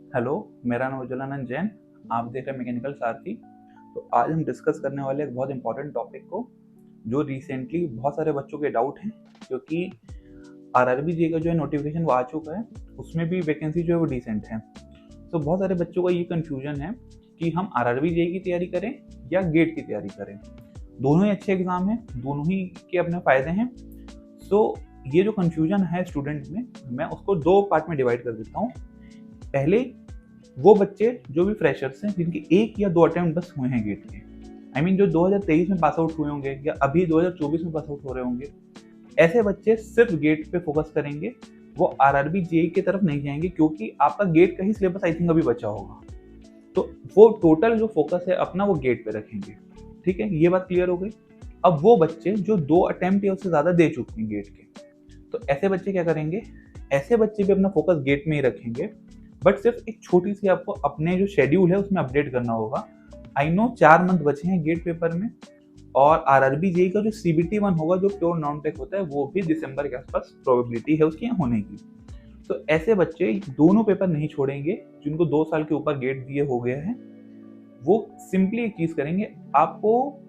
Hello, मेरा नाम उज्ज्वलानंद जैन। आप देख रहे हैं मैकेनिकल सारथी। तो आज हम डिस्कस करने वाले एक बहुत इंपॉर्टेंट टॉपिक को, जो रिसेंटली बहुत सारे बच्चों के डाउट हैं, क्योंकि आरआरबी जे का जो है नोटिफिकेशन वो आ चुका है, उसमें भी वैकेंसी जो है वो डिसेंट है। तो बहुत सारे बच्चों का ये कन्फ्यूजन है कि हम आरआरबी जे की तैयारी करें या गेट की तैयारी करें। दोनों ही अच्छे एग्जाम हैं, दोनों ही के अपने फ़ायदे हैं। सो ये जो कन्फ्यूजन है स्टूडेंट में, मैं उसको दो पार्ट में डिवाइड कर देता हूँ। पहले वो बच्चे जो भी फ्रेशर्स हैं, जिनके एक या दो अटेम्प्ट बस हुए हैं गेट के, आई मीन जो 2023 में पास आउट हुए होंगे या अभी 2024 में पास आउट हो रहे होंगे, ऐसे बच्चे सिर्फ गेट पे फोकस करेंगे। वो आरआरबी जेई की तरफ नहीं जाएंगे, क्योंकि आपका गेट का ही सिलेबस आई थिंक अभी बचा होगा। तो वो टोटल जो फोकस है अपना वो गेट पे रखेंगे। ठीक है, ये बात क्लियर हो गई। अब वो बच्चे जो दो अटेम्प्ट या उससे ज्यादा दे चुके हैं गेट के, तो ऐसे बच्चे क्या करेंगे? ऐसे बच्चे भी अपना फोकस गेट में ही रखेंगे, बट सिर्फ एक छोटी सी आपको अपने जो शेड्यूल है उसमें अपडेट करना होगा। आई नो 4 मंथ बचे हैं गेट पेपर में, और आरआरबी जेई का जो सीबीटी 1 होगा, जो प्योर नॉन टेक होता है, वो भी दिसंबर के आसपास प्रोबेबिलिटी है उसके यहाँ होने की। तो ऐसे बच्चे दोनों पेपर नहीं छोड़ेंगे, जिनको 2 साल के ऊपर गेट दिए हो गया है। वो सिंपली एक चीज करेंगे, आपको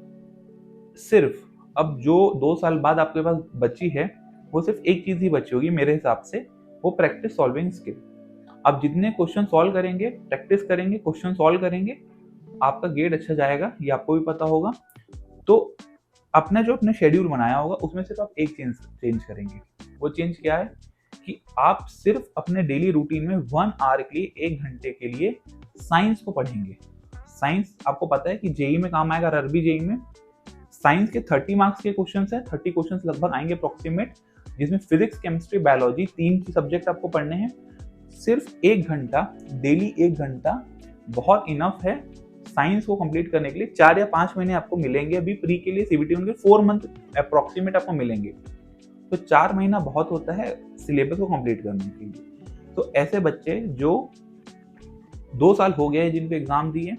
सिर्फ अब जो 2 साल बाद आपके पास बची है, वो सिर्फ एक चीज ही बची होगी मेरे हिसाब से, वो प्रैक्टिस सॉल्विंग स्किल। आप जितने क्वेश्चन सॉल्व करेंगे, प्रैक्टिस करेंगे, क्वेश्चन सॉल्व करेंगे, आपका गेट अच्छा जाएगा, ये आपको भी पता होगा। तो अपना जो अपने शेड्यूल बनाया होगा उसमें सिर्फ आप एक चेंज चेंज करेंगे। वो चेंज क्या है कि आप सिर्फ अपने डेली रूटीन में 1 आवर के लिए, 1 घंटे के लिए साइंस को पढ़ेंगे। साइंस आपको पता है कि जेई में काम आएगा। आरआरबी जेई में साइंस के 30 मार्क्स के क्वेश्चन है, 30 क्वेश्चन लगभग आएंगे अप्रोक्सीमेट, जिसमें फिजिक्स, केमिस्ट्री, बायोलॉजी, 3 सब्जेक्ट आपको पढ़ने हैं। सिर्फ 1 घंटा, डेली 1 घंटा बहुत इनफ है साइंस को कंप्लीट करने के लिए। 4 या 5 महीने आपको मिलेंगे अभी प्री के लिए, सीबीटी होंगे 4 मंथ अप्रोक्सीमेट आपको मिलेंगे। तो 4 महीना बहुत होता है सिलेबस को कंप्लीट करने के लिए। तो ऐसे बच्चे जो 2 साल हो गए जिनको एग्जाम दिए,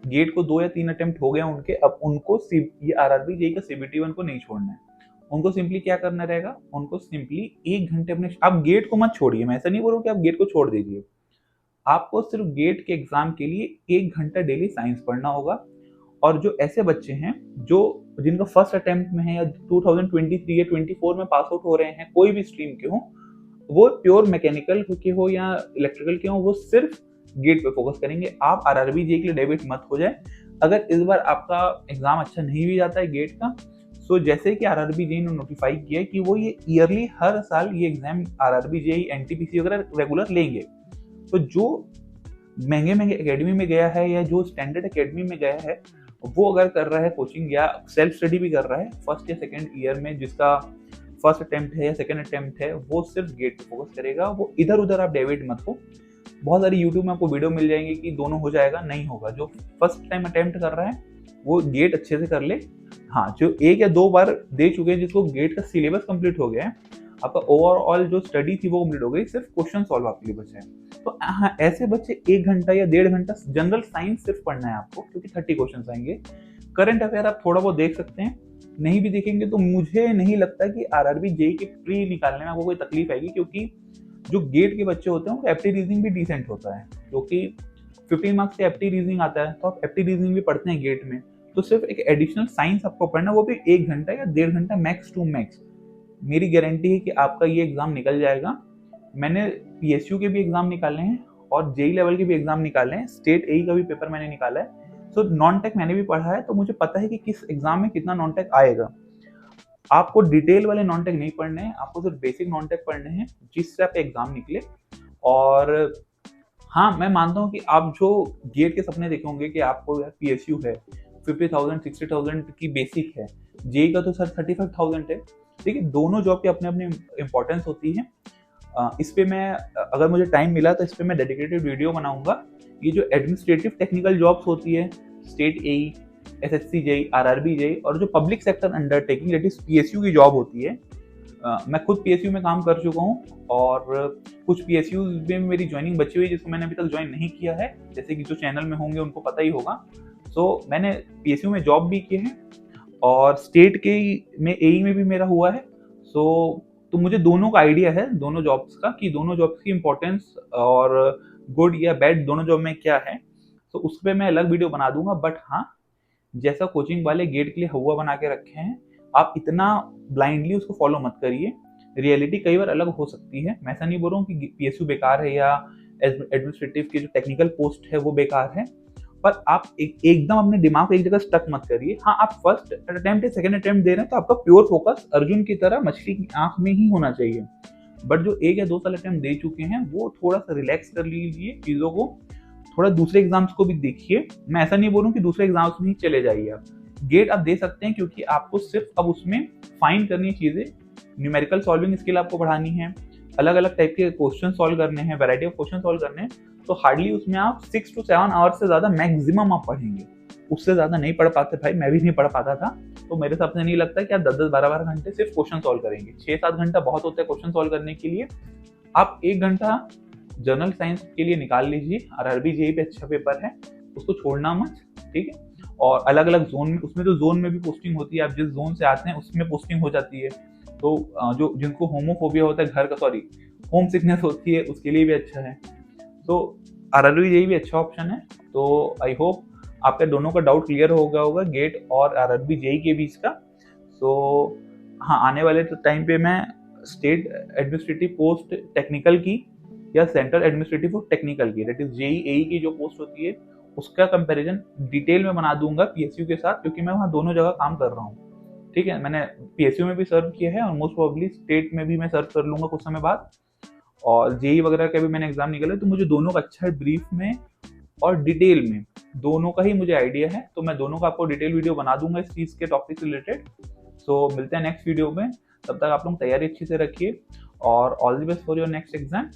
गेट को 2 या 3 अटेम्प्ट हो गए उनके, अब उनको ये आरआरबी जेई का सीबीटी 1 को नहीं छोड़ना है। उनको सिंपली क्या करना रहेगा? उनको सिंपली 1 घंटे अपने, आप गेट को मत छोड़िए, मैं ऐसा नहीं बोल रहा हूँ कि आप गेट को छोड़ दीजिए। आपको सिर्फ गेट के एग्जाम के लिए 1 घंटा डेली साइंस पढ़ना होगा। और जो ऐसे बच्चे हैं जो जिनका फर्स्ट अटेम्प्ट में है, या 2023 या 24 में पास आउट हो रहे हैं, कोई भी स्ट्रीम के हो, वो प्योर मैकेनिकल के हो या इलेक्ट्रिकल के हो, वो सिर्फ गेट पे फोकस करेंगे। आप आरआरबी जे के लिए डेबिट मत हो जाए। अगर इस बार आपका एग्जाम अच्छा नहीं भी जाता है गेट का, तो जैसे कि आरआरबी जे ने नोटिफाई किया है कि वो ये ईयरली हर साल ये एग्जाम आरआरबी जे एनटीपीसी वगैरह रेगुलर लेंगे। तो जो महंगे महंगे एकेडमी में गया है या जो स्टैंडर्ड एकेडमी में गया है, वो अगर कर रहा है कोचिंग या सेल्फ स्टडी भी कर रहा है फर्स्ट या सेकेंड ईयर में, जिसका फर्स्ट अटेम्प्ट है या सेकेंड अटेम्प्ट है, वो सिर्फ गेट पे फोकस करेगा। वो इधर उधर आप डेविड मत हो। बहुत सारी यूट्यूब में आपको वीडियो मिल जाएंगे कि दोनों हो जाएगा, नहीं होगा। जो फर्स्ट टाइम अटेम्प्ट कर रहा है वो गेट अच्छे से कर ले। हाँ, जो 1 या 2 बार दे चुके हैं, जिसको गेट का सिलेबस कंप्लीट हो गया है, आपका ओवरऑल जो स्टडी थी वो कंप्लीट हो गई, सिर्फ क्वेश्चन सॉल्व आपके लिए बचे हैं। तो हाँ, ऐसे बच्चे 1 घंटा या 1.5 घंटा जनरल साइंस सिर्फ पढ़ना है आपको, क्योंकि 30 क्वेश्चन आएंगे। करंट अफेयर आप थोड़ा बहुत देख सकते हैं, नहीं भी देखेंगे तो मुझे नहीं लगता कि आरआरबी जेई की प्री निकालने में आपको कोई तकलीफ आएगी, क्योंकि जो गेट के बच्चे होते हैं उनको एप्टी रीजनिंग भी डिसेंट होता है, क्योंकि 15 मार्क्स से एप्टी रीजनिंग आता है, तो आप एप्टी रीजनिंग भी पढ़ते हैं गेट में। तो सिर्फ एक एडिशनल साइंस आपको पढ़ना, वो भी 1 घंटा या 1.5 घंटा मैक्स टू मैक्स। मेरी गारंटी है कि आपका ये एग्जाम निकल जाएगा। मैंने पीएसयू के भी एग्जाम निकाले हैं और जेई लेवल के भी एग्जाम निकाले हैं, स्टेट एई का भी पेपर मैंने निकाला है। सो नॉन टेक मैंने भी पढ़ा है, तो मुझे पता है कि किस एग्जाम में कितना नॉन टेक आएगा। आपको डिटेल वाले नॉन टेक नहीं पढ़ने हैं, आपको सिर्फ बेसिक नॉन टेक पढ़ने हैं, जिससे आपका एग्जाम निकले। और हाँ, मैं मानता हूँ कि आप जो गेट के सपने देखे होंगे कि आपको पीएसयू है, 50,000 60,000 की बेसिक है, जेई का तो सर 35,000 है। ठीक है, दोनों जॉब की अपने अपने इंपॉर्टेंस होती है। इस पे मैं, अगर मुझे टाइम मिला तो इस पे मैं डेडिकेटेड वीडियो बनाऊंगा। ये जो एडमिनिस्ट्रेटिव टेक्निकल जॉब्स होती है, स्टेट एई, एसएससी जेई, आरआरबी जेई, और जो public sector undertaking that is PSU की जॉब होती है, मैं खुद पीएसयू में काम कर चुका हूँ, और कुछ पीएसयू में मेरी ज्वाइनिंग बची हुई है जिसको मैंने अभी तक ज्वाइन नहीं किया है, जैसे कि जो चैनल में होंगे उनको पता ही होगा। सो मैंने पीएसयू में जॉब भी की है, और स्टेट के में एई में भी मेरा हुआ है। सो तो मुझे दोनों का आइडिया है, दोनों जॉब्स का, कि दोनों जॉब्स की इंपॉर्टेंस और गुड या बैड दोनों जॉब में क्या है, तो उस पर मैं अलग वीडियो बना दूंगा। बट हाँ, जैसा कोचिंग वाले गेट के लिए हुआ बना के रखे हैं, आप इतना ब्लाइंडली उसको फॉलो मत करिए। रियलिटी कई बार अलग हो सकती है। मैं ऐसा नहीं बोल रहा हूँ कि पीएसयू बेकार है या एडमिनिस्ट्रेटिव की जो टेक्निकल पोस्ट है वो बेकार है, पर आप एकदम अपने दिमाग को एक जगह स्टक मत करिए। हाँ, आप फर्स्ट अटेम्प्ट या सेकंड अटेम्प्ट दे रहे हैं तो आपका प्योर फोकस अर्जुन की तरह मछली की आंख में ही होना चाहिए। बट जो 1 या 2 साल अटेम्प्ट दे चुके हैं वो थोड़ा सा रिलैक्स कर लीजिए चीज़ों को, थोड़ा दूसरे एग्जाम्स को भी देखिए। मैं ऐसा नहीं बोलूँ कि दूसरे एग्जाम्स में ही चले जाइए आप, गेट आप दे सकते हैं, क्योंकि आपको सिर्फ अब उसमें फाइन करनी चीज़ें, न्यूमेरिकल सॉल्विंग स्किल आपको बढ़ानी है, अलग अलग टाइप के क्वेश्चन सॉल्व करने हैं, वैरायटी ऑफ क्वेश्चन सॉल्व करने हैं। तो हार्डली उसमें आप 6 to 7 आवर्स से ज़्यादा मैक्सिमम आप पढ़ेंगे, उससे ज़्यादा नहीं पढ़ पाते भाई, मैं भी नहीं पढ़ पाता था। तो मेरे हिसाब से नहीं लगता कि आप 10-10, 12-12 घंटे सिर्फ क्वेश्चन सॉल्व करेंगे। 6-7 घंटा बहुत होता है क्वेश्चन सॉल्व करने के लिए। आप 1 घंटा जनरल साइंस के लिए निकाल लीजिए, आरआरबी जेईई पे अच्छा पेपर है, उसको छोड़ना मत, ठीक है। और अलग अलग जोन में, उसमें तो जोन में भी पोस्टिंग होती है, आप जिस जोन से आते हैं उसमें पोस्टिंग हो जाती है। तो जो जिनको होमोफोबिया होता है, घर का होम सिकनेस होती है, उसके लिए भी अच्छा है। तो आरआरबी जेईई भी अच्छा ऑप्शन है। तो आई होप आपके दोनों का डाउट क्लियर हो गया होगा गेट और आरआरबी जेईई के बीच का। तो हाँ, आने वाले टाइम पे मैं स्टेट एडमिनिस्ट्रेटिव पोस्ट टेक्निकल की या सेंट्रल एडमिनिस्ट्रेटिव और टेक्निकल की, दैट इज जेईई एई की जो पोस्ट होती है, उसका कंपैरिजन डिटेल में बना दूंगा पीएसयू के साथ, क्योंकि मैं वहाँ दोनों जगह काम कर रहा हूँ, ठीक है। मैंने पीएसयू में भी सर्व किया है और मोस्ट प्रोबेबली स्टेट में भी मैं सर्व कर लूंगा कुछ समय बाद, और जेईई वगैरह का भी मैंने एग्जाम निकाला है। तो मुझे दोनों का अच्छा ब्रीफ में और डिटेल में दोनों का ही मुझे आइडिया है, तो मैं दोनों का आपको डिटेल वीडियो बना दूंगा इस चीज़ के टॉपिक से रिलेटेड। सो मिलते हैं नेक्स्ट वीडियो में, तब तक आप लोग तैयारी अच्छी से रखिए और all the best for your next exam.